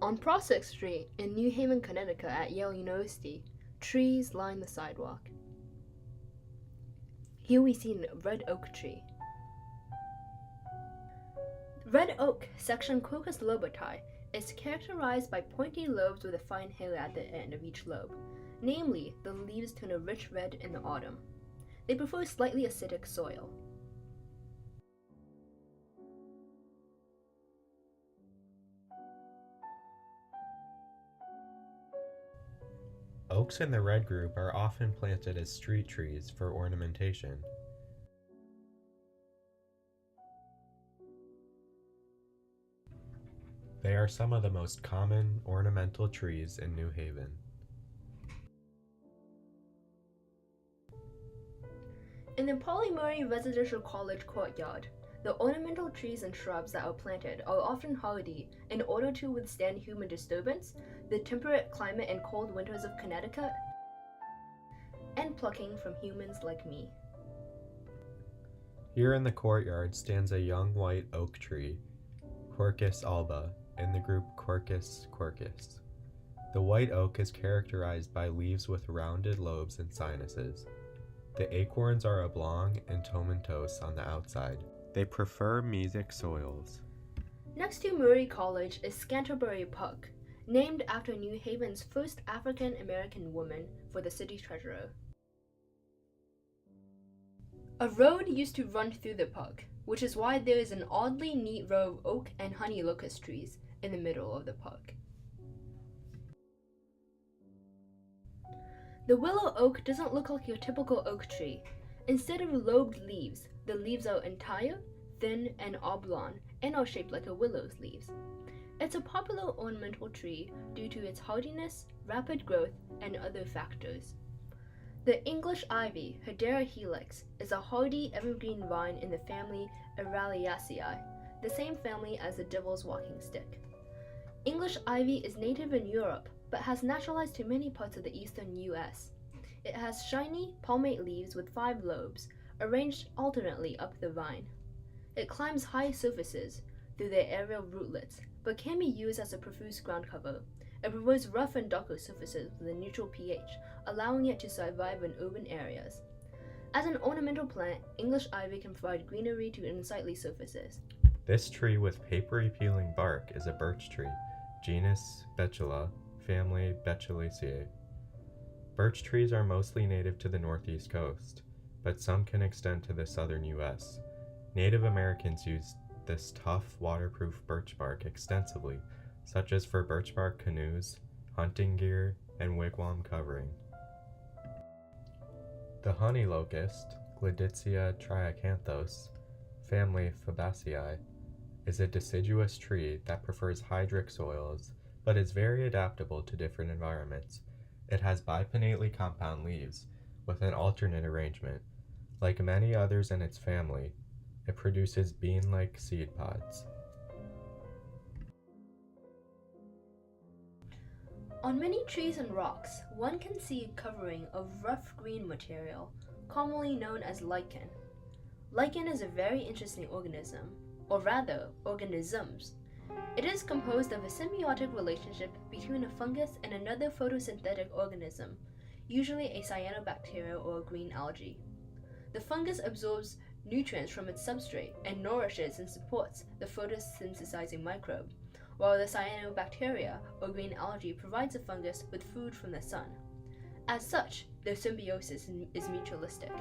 On Prospect Street in New Haven, Connecticut at Yale University, trees line the sidewalk. Here we see a red oak tree. Red oak, section Quercus lobati, is characterized by pointy lobes with a fine hair at the end of each lobe. Namely, the leaves turn a rich red in the autumn. They prefer slightly acidic soil. Oaks in the red group are often planted as street trees for ornamentation. They are some of the most common ornamental trees in New Haven. In the Pauli Murray Residential College courtyard, the ornamental trees and shrubs that are planted are often hardy in order to withstand human disturbance, the temperate climate and cold winters of Connecticut, and plucking from humans like me. Here in the courtyard stands a young white oak tree, Quercus alba, in the group Quercus quercus. The white oak is characterized by leaves with rounded lobes and sinuses. The acorns are oblong and tomentose on the outside. They prefer mesic soils. Next to Murray College is Scantlebury Park, named after New Haven's first African-American woman for the city treasurer. A road used to run through the park, which is why there is an oddly neat row of oak and honey locust trees in the middle of the park. The willow oak doesn't look like your typical oak tree. Instead of lobed leaves, the leaves are entire, thin, and oblong, and are shaped like a willow's leaves. It's a popular ornamental tree due to its hardiness, rapid growth, and other factors. The English ivy, Hedera helix, is a hardy evergreen vine in the family Araliaceae, the same family as the devil's walking stick. English ivy is native in Europe, but has naturalized to many parts of the eastern US. It has shiny, palmate leaves with 5 lobes, arranged alternately up the vine. It climbs high surfaces through their aerial rootlets, but can be used as a profuse ground cover. It prefers rough and darker surfaces with a neutral pH, allowing it to survive in urban areas. As an ornamental plant, English ivy can provide greenery to unsightly surfaces. This tree with papery peeling bark is a birch tree, genus Betula, family Betulaceae. Birch trees are mostly native to the northeast coast, but some can extend to the southern US. Native Americans used this tough, waterproof birch bark extensively, such as for birch bark canoes, hunting gear, and wigwam covering. The honey locust, Gleditsia triacanthos, family Fabaceae, is a deciduous tree that prefers hydric soils, but is very adaptable to different environments. It has bipinnately compound leaves, with an alternate arrangement. Like many others in its family, it produces bean-like seed pods. On many trees and rocks, one can see a covering of rough green material, commonly known as lichen. Lichen is a very interesting organism, or rather, organisms. It is composed of a symbiotic relationship between a fungus and another photosynthetic organism, usually a cyanobacteria or a green algae. The fungus absorbs nutrients from its substrate and nourishes and supports the photosynthesizing microbe, while the cyanobacteria or green algae provides the fungus with food from the sun. As such, their symbiosis is mutualistic.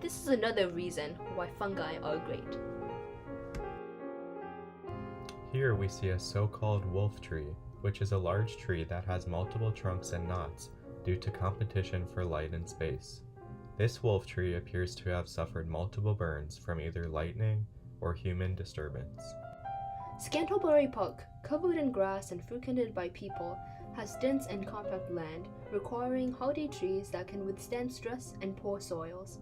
This is another reason why fungi are great. Here we see a so-called wolf tree, which is a large tree that has multiple trunks and knots due to competition for light and space. This wolf tree appears to have suffered multiple burns from either lightning or human disturbance. Scantlebury Park, covered in grass and frequented by people, has dense and compact land, requiring hardy trees that can withstand stress and poor soils.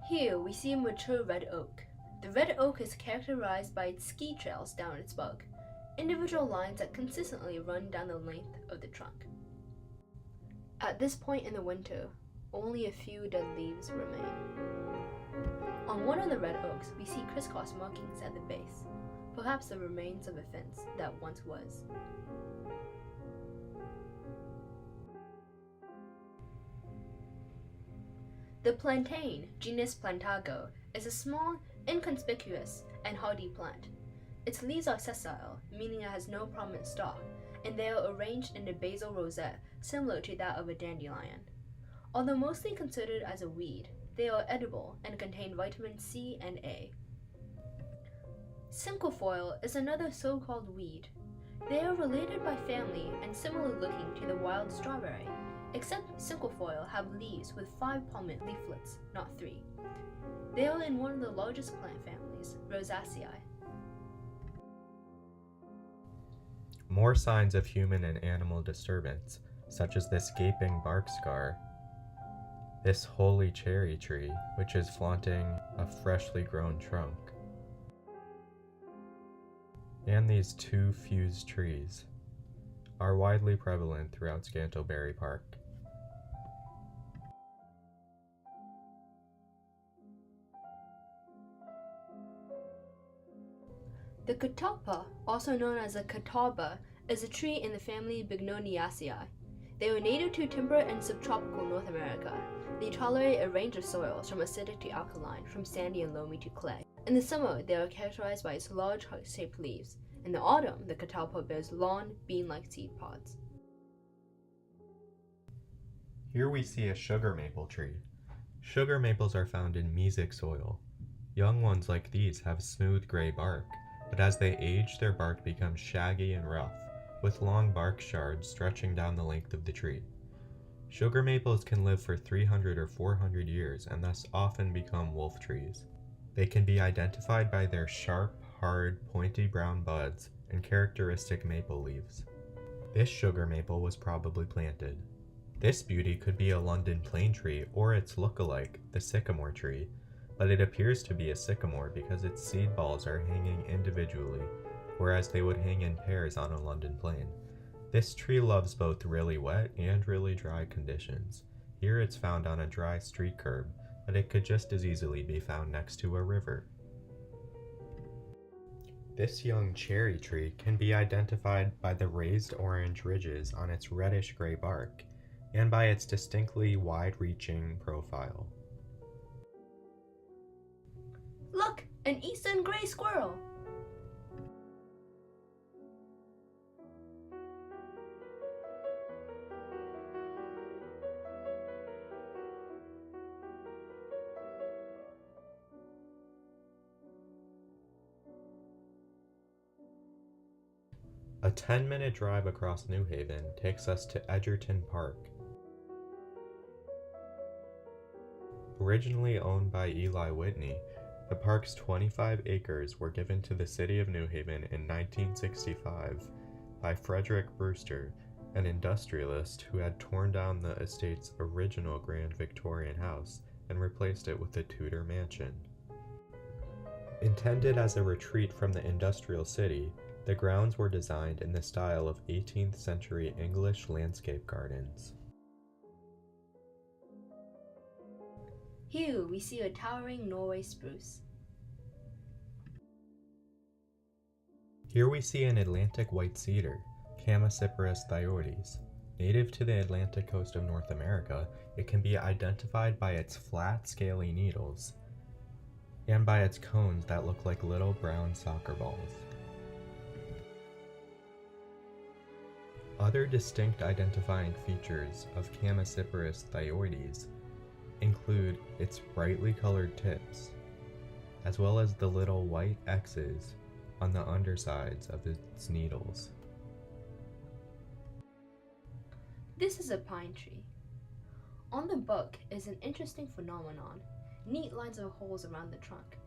Here we see a mature red oak. The red oak is characterized by its ski trails down its bark, individual lines that consistently run down the length of the trunk. At this point in the winter, only a few dead leaves remain. On one of the red oaks, we see crisscross markings at the base, perhaps the remains of a fence that once was. The plantain, genus Plantago, is a small, inconspicuous, and hardy plant. Its leaves are sessile, meaning it has no prominent stalk, and they are arranged in a basal rosette similar to that of a dandelion. Although mostly considered as a weed, they are edible and contain vitamin C and A. Cinquefoil is another so-called weed. They are related by family and similar looking to the wild strawberry, except cinquefoil have leaves with 5 prominent leaflets, not 3. They are in one of the largest plant families, Rosaceae. More signs of human and animal disturbance, such as this gaping bark scar, this holy cherry tree, which is flaunting a freshly grown trunk, and these 2 fused trees are widely prevalent throughout Scantlebury Park. The catalpa, also known as a catawba, is a tree in the family Bignoniaceae. They are native to temperate and subtropical North America. They tolerate a range of soils from acidic to alkaline, from sandy and loamy to clay. In the summer, they are characterized by its large heart-shaped leaves. In the autumn, the catalpa bears long, bean-like seed pods. Here we see a sugar maple tree. Sugar maples are found in mesic soil. Young ones like these have smooth gray bark, but as they age, their bark becomes shaggy and rough, with long bark shards stretching down the length of the tree. Sugar maples can live for 300 or 400 years and thus often become wolf trees. They can be identified by their sharp, hard, pointy brown buds and characteristic maple leaves. This sugar maple was probably planted. This beauty could be a London plane tree or its look-alike, the sycamore tree, but it appears to be a sycamore because its seed balls are hanging individually, whereas they would hang in pairs on a London plane. This tree loves both really wet and really dry conditions. Here it's found on a dry street curb, but it could just as easily be found next to a river. This young cherry tree can be identified by the raised orange ridges on its reddish-gray bark, and by its distinctly wide-reaching profile. Look! An eastern gray squirrel! A 10-minute drive across New Haven takes us to Edgerton Park. Originally owned by Eli Whitney, the park's 25 acres were given to the city of New Haven in 1965 by Frederick Brewster, an industrialist who had torn down the estate's original Grand Victorian house and replaced it with a Tudor mansion. Intended as a retreat from the industrial city, the grounds were designed in the style of 18th century English landscape gardens. Here we see a towering Norway spruce. Here we see an Atlantic white cedar, Chamaecyparis thyoides. Native to the Atlantic coast of North America, it can be identified by its flat, scaly needles and by its cones that look like little brown soccer balls. Other distinct identifying features of Chamaecyparis thyoides include its brightly colored tips, as well as the little white X's on the undersides of its needles. This is a pine tree. On the bark is an interesting phenomenon, neat lines of holes around the trunk.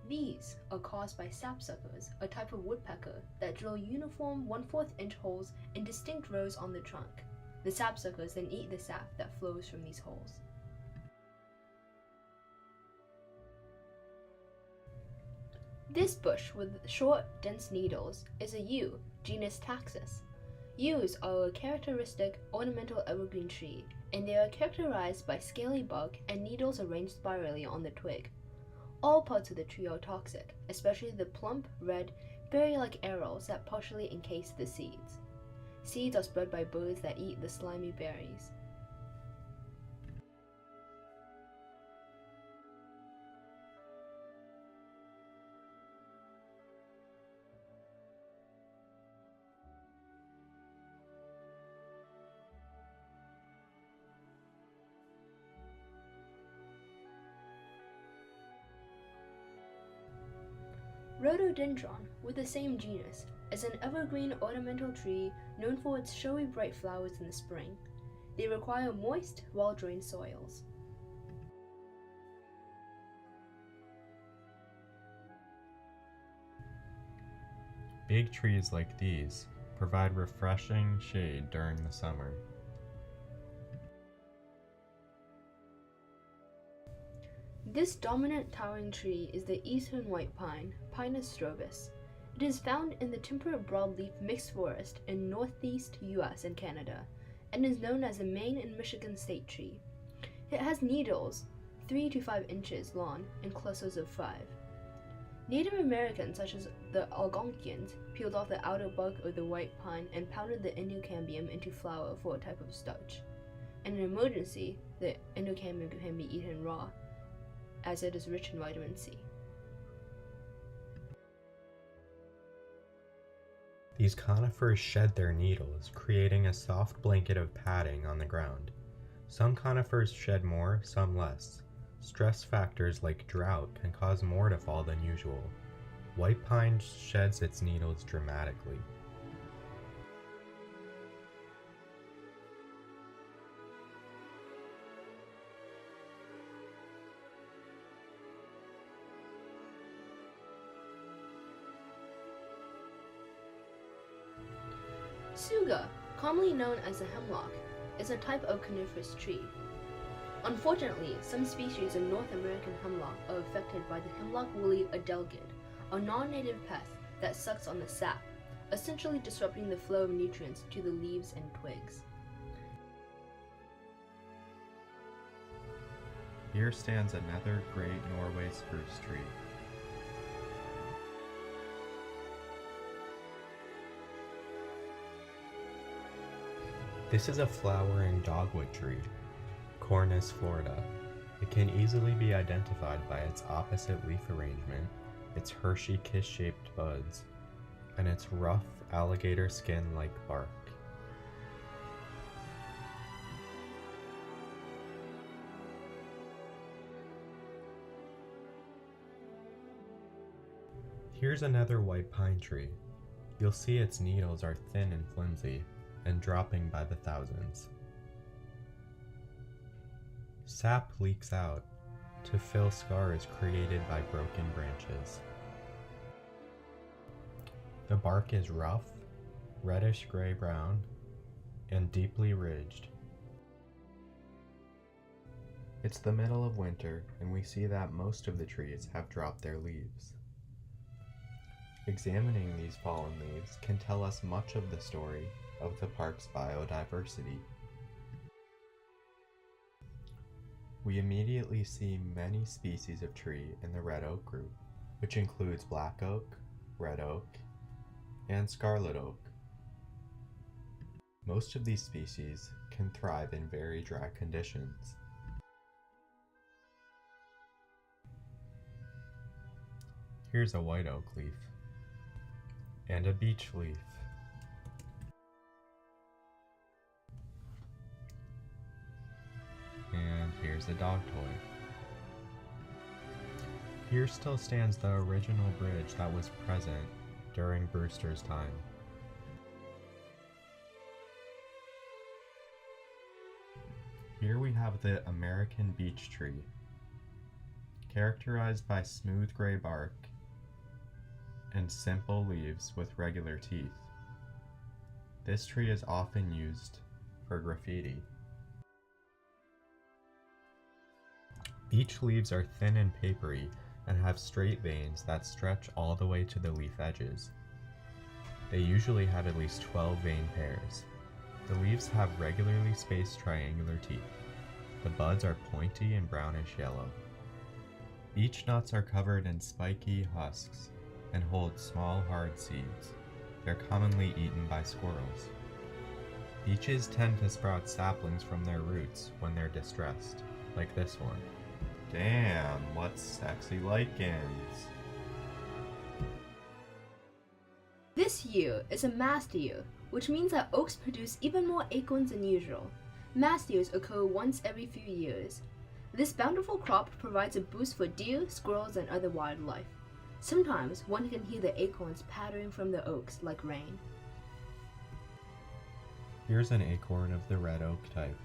These are caused by sapsuckers, a type of woodpecker that drill uniform 1/4 inch holes in distinct rows on the trunk. The sapsuckers then eat the sap that flows from these holes. This bush with short, dense needles is a yew, genus Taxus. Yews are a characteristic ornamental evergreen tree, and they are characterized by scaly bark and needles arranged spirally on the twig. All parts of the tree are toxic, especially the plump, red, berry-like arils that partially encase the seeds. Seeds are spread by birds that eat the slimy berries. Rhododendron, with the same genus, is an evergreen ornamental tree known for its showy bright flowers in the spring. They require moist, well-drained soils. Big trees like these provide refreshing shade during the summer. This dominant towering tree is the eastern white pine, Pinus strobus. It is found in the temperate broadleaf mixed forest in northeast US and Canada, and is known as the Maine and Michigan state tree. It has needles 3 to 5 inches long and clusters of 5. Native Americans such as the Algonquians peeled off the outer bark of the white pine and pounded the endocambium into flour for a type of starch. In an emergency, the endocambium can be eaten raw, as it is rich in vitamin C. These conifers shed their needles, creating a soft blanket of padding on the ground. Some conifers shed more, some less. Stress factors like drought can cause more to fall than usual. White pine sheds its needles dramatically. Tsuga, commonly known as the hemlock, is a type of coniferous tree. Unfortunately, some species of North American hemlock are affected by the hemlock woolly adelgid, a non-native pest that sucks on the sap, essentially disrupting the flow of nutrients to the leaves and twigs. Here stands another great Norway spruce tree. This is a flowering dogwood tree, Cornus florida. It can easily be identified by its opposite leaf arrangement, its Hershey kiss-shaped buds, and its rough alligator skin-like bark. Here's another white pine tree. You'll see its needles are thin and flimsy, and dropping by the thousands. Sap leaks out to fill scars created by broken branches. The bark is rough, reddish gray-brown, and deeply ridged. It's the middle of winter, and we see that most of the trees have dropped their leaves. Examining these fallen leaves can tell us much of the story of the park's biodiversity. We immediately see many species of tree in the red oak group, which includes black oak, red oak, and scarlet oak. Most of these species can thrive in very dry conditions. Here's a white oak leaf and a beech leaf. And here's a dog toy. Here still stands the original bridge that was present during Brewster's time. Here we have the American beech tree, characterized by smooth gray bark and simple leaves with regular teeth. This tree is often used for graffiti. Beech leaves are thin and papery and have straight veins that stretch all the way to the leaf edges. They usually have at least 12 vein pairs. The leaves have regularly spaced triangular teeth. The buds are pointy and brownish yellow. Each nuts are covered in spiky husks and hold small hard seeds. They're commonly eaten by squirrels. Beeches tend to sprout saplings from their roots when they're distressed, like this one. Damn, what sexy lichens! This year is a mast year, which means that oaks produce even more acorns than usual. Mast years occur once every few years. This bountiful crop provides a boost for deer, squirrels, and other wildlife. Sometimes one can hear the acorns pattering from the oaks like rain. Here's an acorn of the red oak type.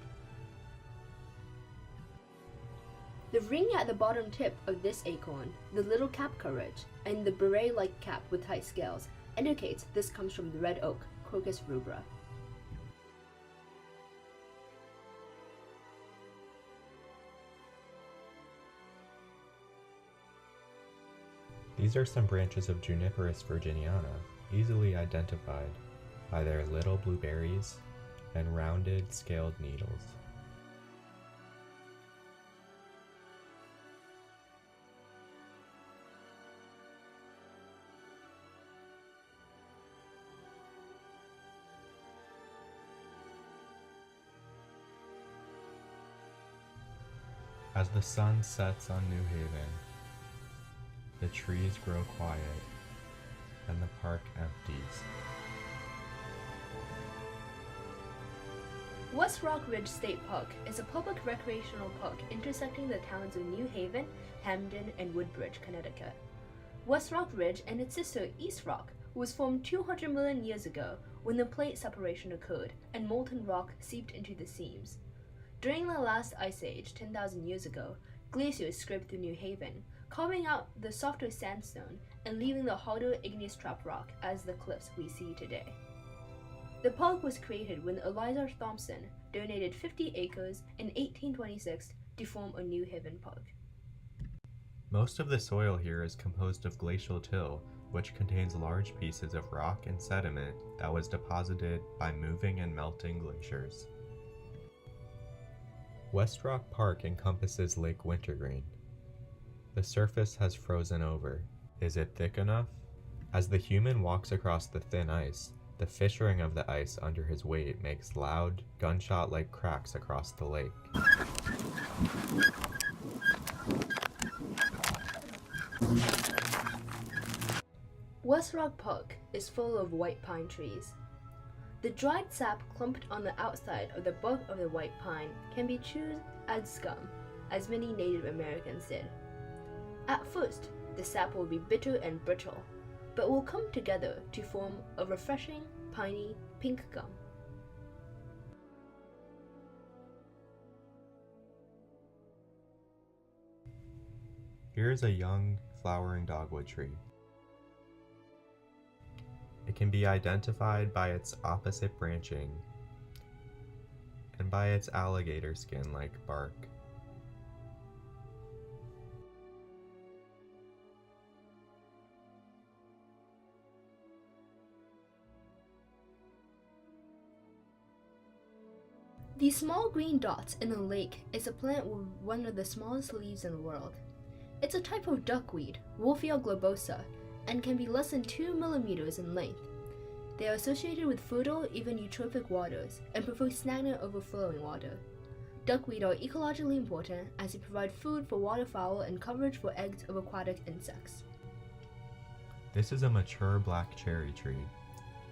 The ring at the bottom tip of this acorn, the little cap courage, and the beret-like cap with tight scales indicates this comes from the red oak, Crocus rubra. These are some branches of Juniperus virginiana, easily identified by their little blue berries and rounded, scaled needles. As the sun sets on New Haven, the trees grow quiet and the park empties. West Rock Ridge State Park is a public recreational park intersecting the towns of New Haven, Hamden, and Woodbridge, Connecticut. West Rock Ridge and its sister East Rock was formed 200 million years ago when the plate separation occurred and molten rock seeped into the seams. During the last ice age, 10,000 years ago, glaciers scraped through New Haven, carving out the softer sandstone and leaving the harder igneous trap rock as the cliffs we see today. The park was created when Eliza Thompson donated 50 acres in 1826 to form a New Haven park. Most of the soil here is composed of glacial till, which contains large pieces of rock and sediment that was deposited by moving and melting glaciers. West Rock Park encompasses Lake Wintergreen. The surface has frozen over. Is it thick enough? As the human walks across the thin ice, the fissuring of the ice under his weight makes loud, gunshot-like cracks across the lake. West Rock Park is full of white pine trees. The dried sap clumped on the outside of the bark of the white pine can be chewed as scum, as many Native Americans did. At first, the sap will be bitter and brittle, but will come together to form a refreshing, piney, pink gum. Here's a young, flowering dogwood tree. It can be identified by its opposite branching and by its alligator skin-like bark. These small green dots in the lake is a plant with one of the smallest leaves in the world. It's a type of duckweed, Wolfia globosa, and can be less than 2 millimeters in length. They are associated with fertile, even eutrophic waters, and prefer stagnant, overflowing water. Duckweed are ecologically important as they provide food for waterfowl and coverage for eggs of aquatic insects. This is a mature black cherry tree,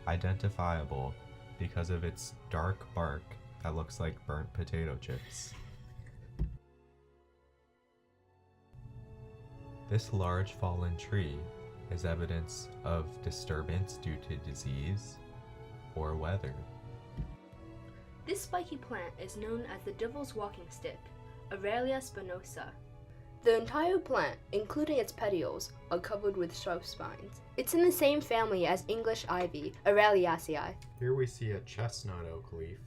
identifiable because of its dark bark that looks like burnt potato chips. This large fallen tree is evidence of disturbance due to disease or weather. This spiky plant is known as the devil's walking stick, Aurelia spinosa. The entire plant, including its petioles, are covered with sharp spines. It's in the same family as English ivy, Aureliaceae. Here we see a chestnut oak leaf,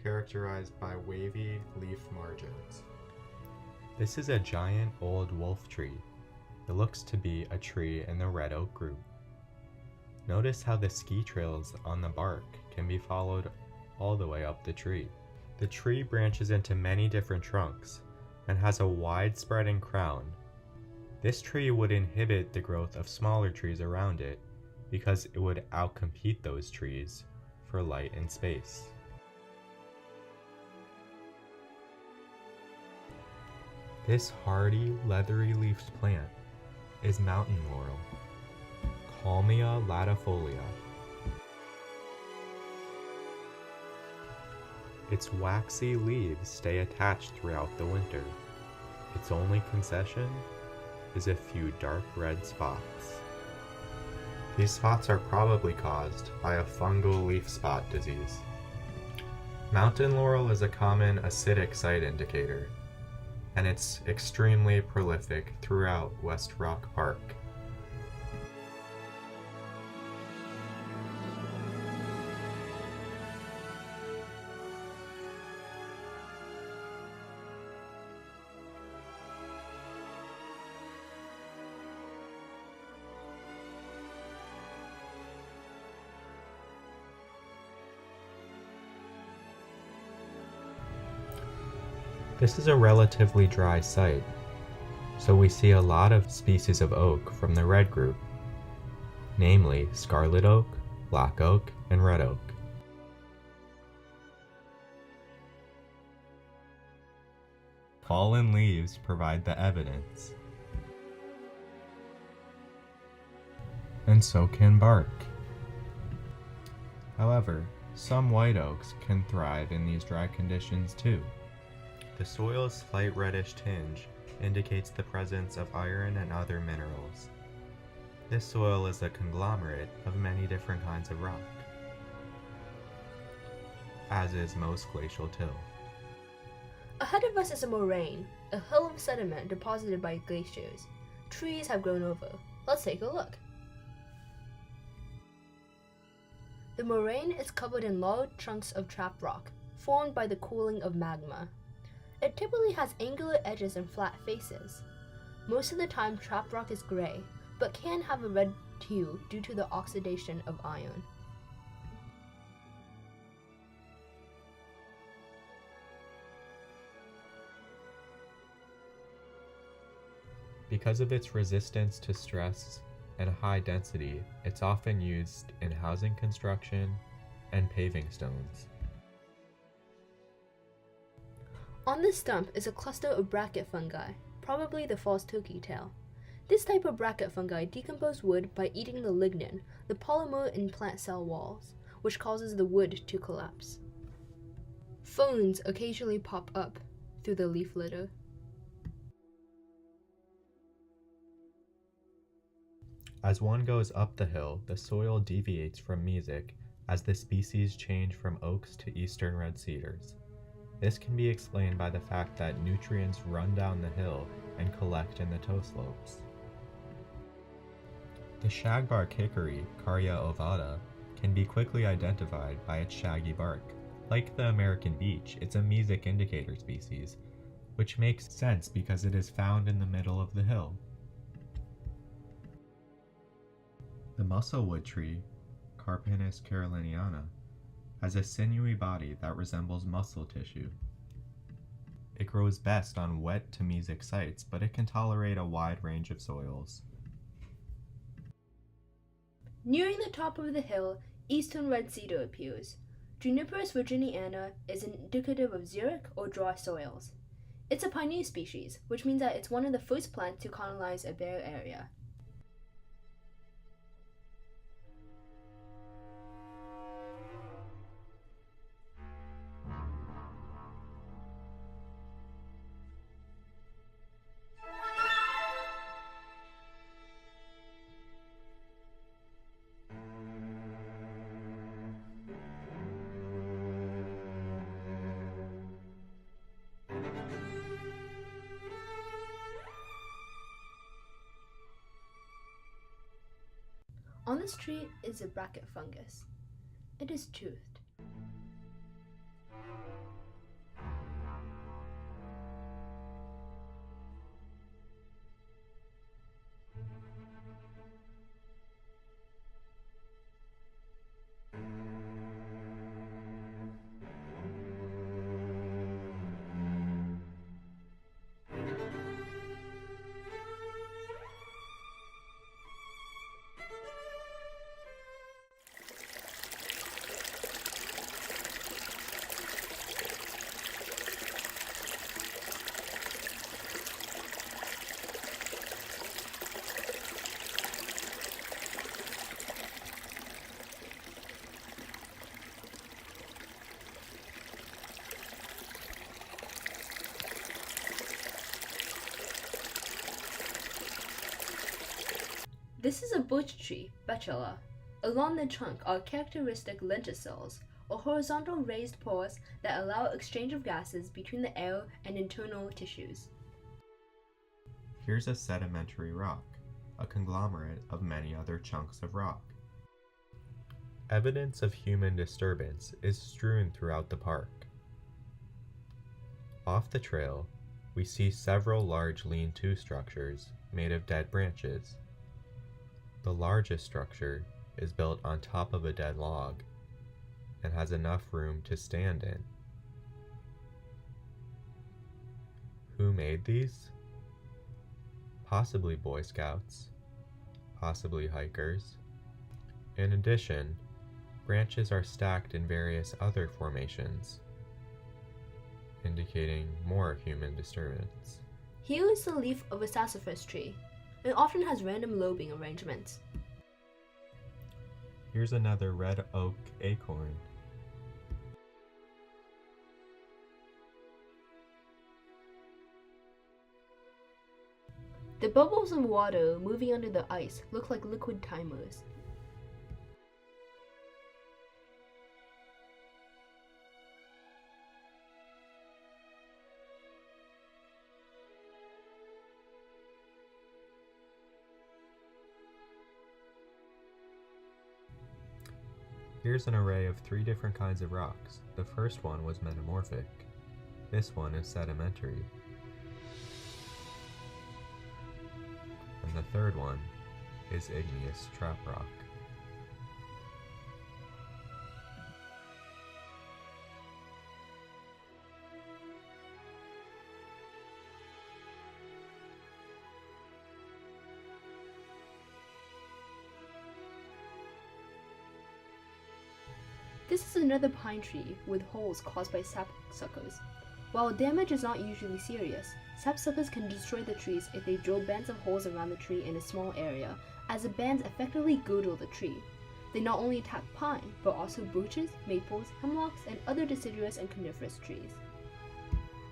characterized by wavy leaf margins. This is a giant old wolf tree. It looks to be a tree in the red oak group. Notice how the ski trails on the bark can be followed all the way up the tree. The tree branches into many different trunks and has a wide spreading crown. This tree would inhibit the growth of smaller trees around it because it would outcompete those trees for light and space. This hardy, leathery-leafed plant is mountain laurel, Kalmia latifolia. Its waxy leaves stay attached throughout the winter. Its only concession is a few dark red spots. These spots are probably caused by a fungal leaf spot disease. Mountain laurel is a common acidic site indicator, and it's extremely prolific throughout West Rock Park. This is a relatively dry site, so we see a lot of species of oak from the red group, namely scarlet oak, black oak, and red oak. Fallen leaves provide the evidence, and so can bark. However, some white oaks can thrive in these dry conditions too. The soil's slight reddish tinge indicates the presence of iron and other minerals. This soil is a conglomerate of many different kinds of rock, as is most glacial till. Ahead of us is a moraine, a hill of sediment deposited by glaciers. Trees have grown over. Let's take a look. The moraine is covered in large chunks of trap rock, formed by the cooling of magma. It typically has angular edges and flat faces. Most of the time, trap rock is gray, but can have a red hue due to the oxidation of iron. Because of its resistance to stress and high density, it's often used in housing construction and paving stones. On this stump is a cluster of bracket fungi, probably the false turkey tail. This type of bracket fungi decompose wood by eating the lignin, the polymer in plant cell walls, which causes the wood to collapse. Ferns occasionally pop up through the leaf litter. As one goes up the hill, the soil deviates from mesic as the species change from oaks to eastern red cedars. This can be explained by the fact that nutrients run down the hill and collect in the toe slopes. The shagbark hickory, Carya ovata, can be quickly identified by its shaggy bark. Like the American beech, it's a mesic indicator species, which makes sense because it is found in the middle of the hill. The musclewood tree, Carpinus caroliniana, has a sinewy body that resembles muscle tissue. It grows best on wet to mesic sites, but it can tolerate a wide range of soils. Nearing the top of the hill, eastern red cedar appears. Juniperus virginiana is indicative of xeric or dry soils. It's a pioneer species, which means that it's one of the first plants to colonize a bare area. On this tree is a bracket fungus. It is toothed. This is a birch tree, Betula. Along the trunk are characteristic lenticels, or horizontal raised pores that allow exchange of gases between the air and internal tissues. Here's a sedimentary rock, a conglomerate of many other chunks of rock. Evidence of human disturbance is strewn throughout the park. Off the trail, we see several large lean-to structures made of dead branches. The largest structure is built on top of a dead log and has enough room to stand in. Who made these? Possibly Boy Scouts, possibly hikers. In addition, branches are stacked in various other formations, indicating more human disturbance. Here is the leaf of a sassafras tree. It often has random lobing arrangements. Here's another red oak acorn. The bubbles of water moving under the ice look like liquid timers. Here's an array of 3 different kinds of rocks. The first one was metamorphic. This one is sedimentary. And the third one is igneous trap rock. This is another pine tree with holes caused by sapsuckers. While damage is not usually serious, sapsuckers can destroy the trees if they drill bands of holes around the tree in a small area, as the bands effectively girdle the tree. They not only attack pine, but also birches, maples, hemlocks, and other deciduous and coniferous trees.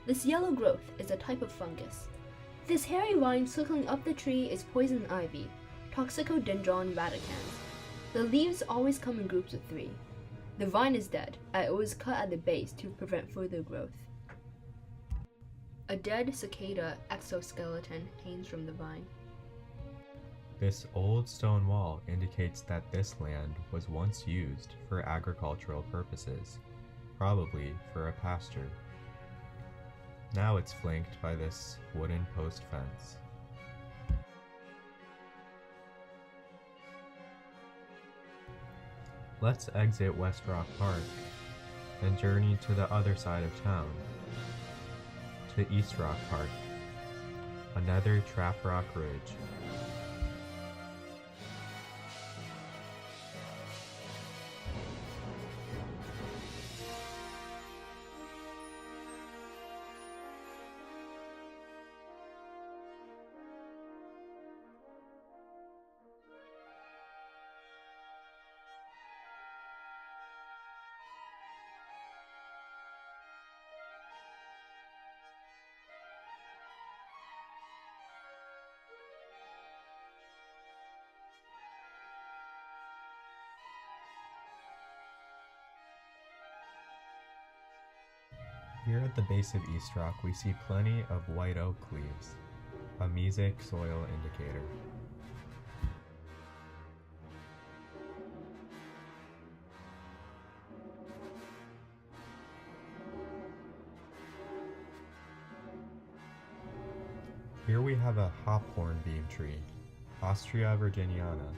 This yellow growth is a type of fungus. This hairy vine circling up the tree is poison ivy, Toxicodendron radicans. The leaves always come in groups of 3. The vine is dead, and it was cut at the base to prevent further growth. A dead cicada exoskeleton hangs from the vine. This old stone wall indicates that this land was once used for agricultural purposes, probably for a pasture. Now it's flanked by this wooden post fence. Let's exit West Rock Park and journey to the other side of town, to East Rock Park, another trap rock ridge. Here at the base of East Rock, we see plenty of white oak leaves, a mesic soil indicator. Here we have a hophorn beam tree, Ostrea virginiana.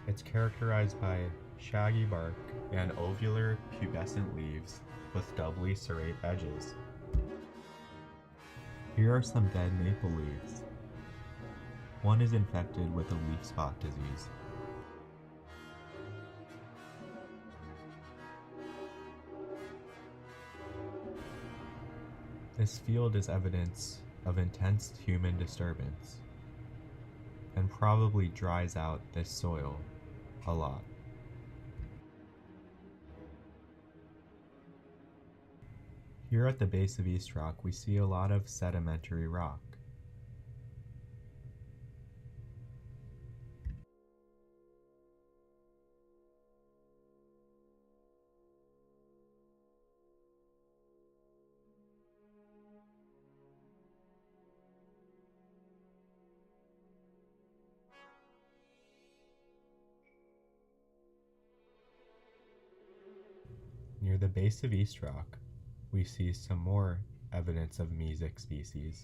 It's characterized by shaggy bark and ovular pubescent leaves with doubly serrate edges. Here are some dead maple leaves. One is infected with a leaf spot disease. This field is evidence of intense human disturbance and probably dries out this soil a lot. Here at the base of East Rock, we see a lot of sedimentary rock. Near the base of East Rock, we see some more evidence of mesic species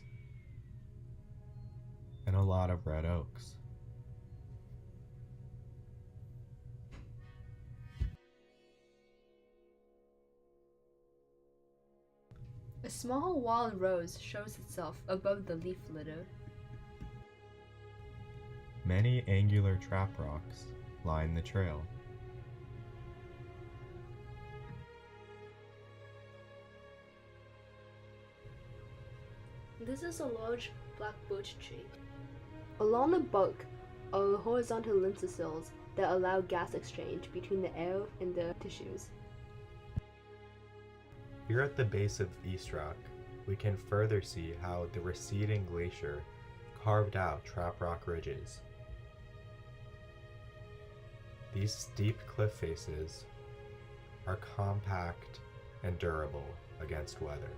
and a lot of red oaks. A small wild rose shows itself above the leaf litter. Many angular trap rocks line the trail. This is a large black birch tree. Along the bulk are horizontal lenticels that allow gas exchange between the air and the tissues. Here at the base of East Rock, we can further see how the receding glacier carved out trap rock ridges. These steep cliff faces are compact and durable against weather.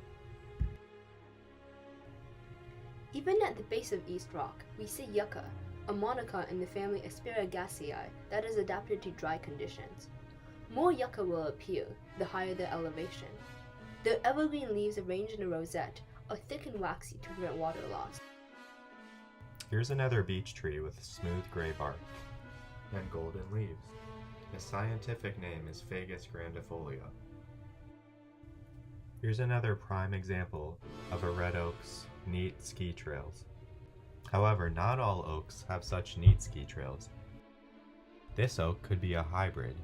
Even at the base of East Rock, we see yucca, a monocote in the family Asparagiaceae that is adapted to dry conditions. More yucca will appear the higher the elevation. The evergreen leaves arranged in a rosette are thick and waxy to prevent water loss. Here's another beech tree with smooth gray bark and golden leaves. The scientific name is Fagus grandifolia. Here's another prime example of a red oak's neat ski trails. However, not all oaks have such neat ski trails. This oak could be a hybrid.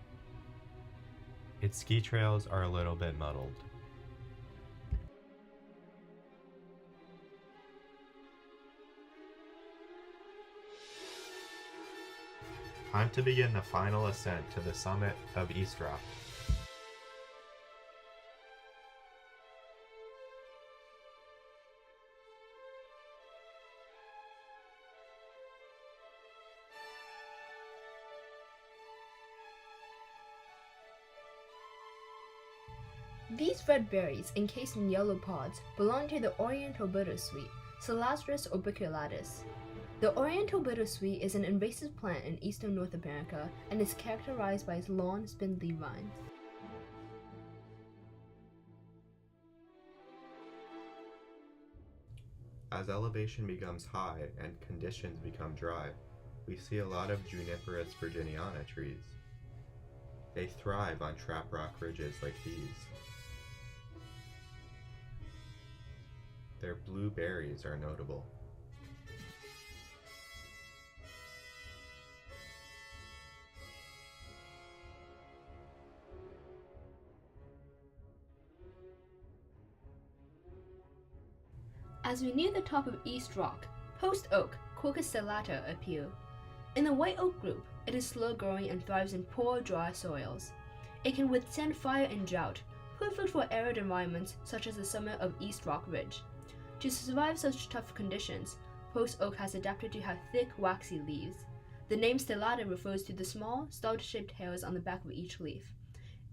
Its ski trails are a little bit muddled. Time to begin the final ascent to the summit of East Rock. These red berries, encased in yellow pods, belong to the Oriental bittersweet, Celastrus orbiculatus. The Oriental bittersweet is an invasive plant in eastern North America and is characterized by its long, spindly vines. As elevation becomes high and conditions become dry, we see a lot of Juniperus virginiana trees. They thrive on trap rock ridges like these. Their blue berries are notable. As we near the top of East Rock, post oak, Quercus stellata appear. In the white oak group, it is slow growing and thrives in poor, dry soils. It can withstand fire and drought, perfect for arid environments such as the summit of East Rock Ridge. To survive such tough conditions, post oak has adapted to have thick, waxy leaves. The name stellata refers to the small, star-shaped hairs on the back of each leaf.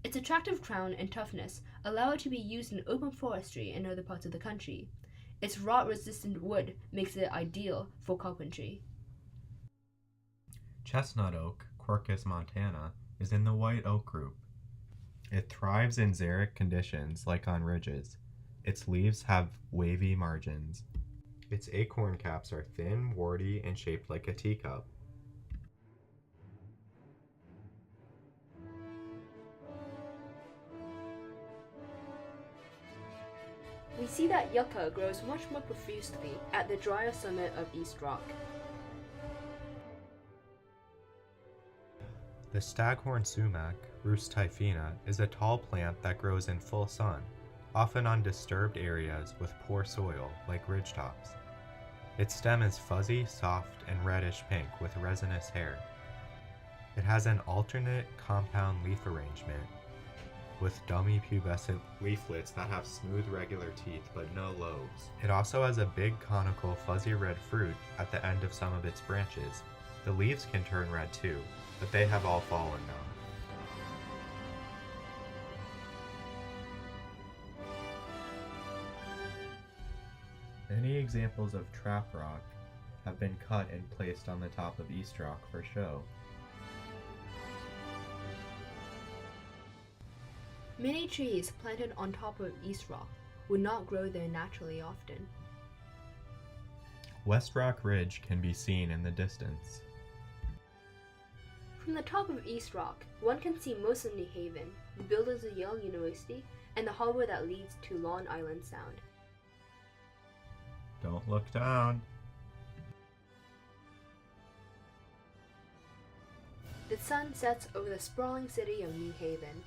Its attractive crown and toughness allow it to be used in open forestry in other parts of the country. Its rot-resistant wood makes it ideal for carpentry. Chestnut oak, Quercus montana, is in the white oak group. It thrives in xeric conditions like on ridges. Its leaves have wavy margins. Its acorn caps are thin, warty, and shaped like a teacup. We see that yucca grows much more profusely at the drier summit of East Rock. The staghorn sumac, Rus typhina, is a tall plant that grows in full sun, often on disturbed areas with poor soil, like ridgetops. Its stem is fuzzy, soft, and reddish pink with resinous hair. It has an alternate compound leaf arrangement with dummy pubescent leaflets that have smooth regular teeth but no lobes. It also has a big conical fuzzy red fruit at the end of some of its branches. The leaves can turn red too, but they have all fallen now. Many examples of trap rock have been cut and placed on the top of East Rock for show. Many trees planted on top of East Rock would not grow there naturally often. West Rock Ridge can be seen in the distance. From the top of East Rock, one can see most of New Haven, the buildings of Yale University, and the harbor that leads to Long Island Sound. Don't look down. The sun sets over the sprawling city of New Haven.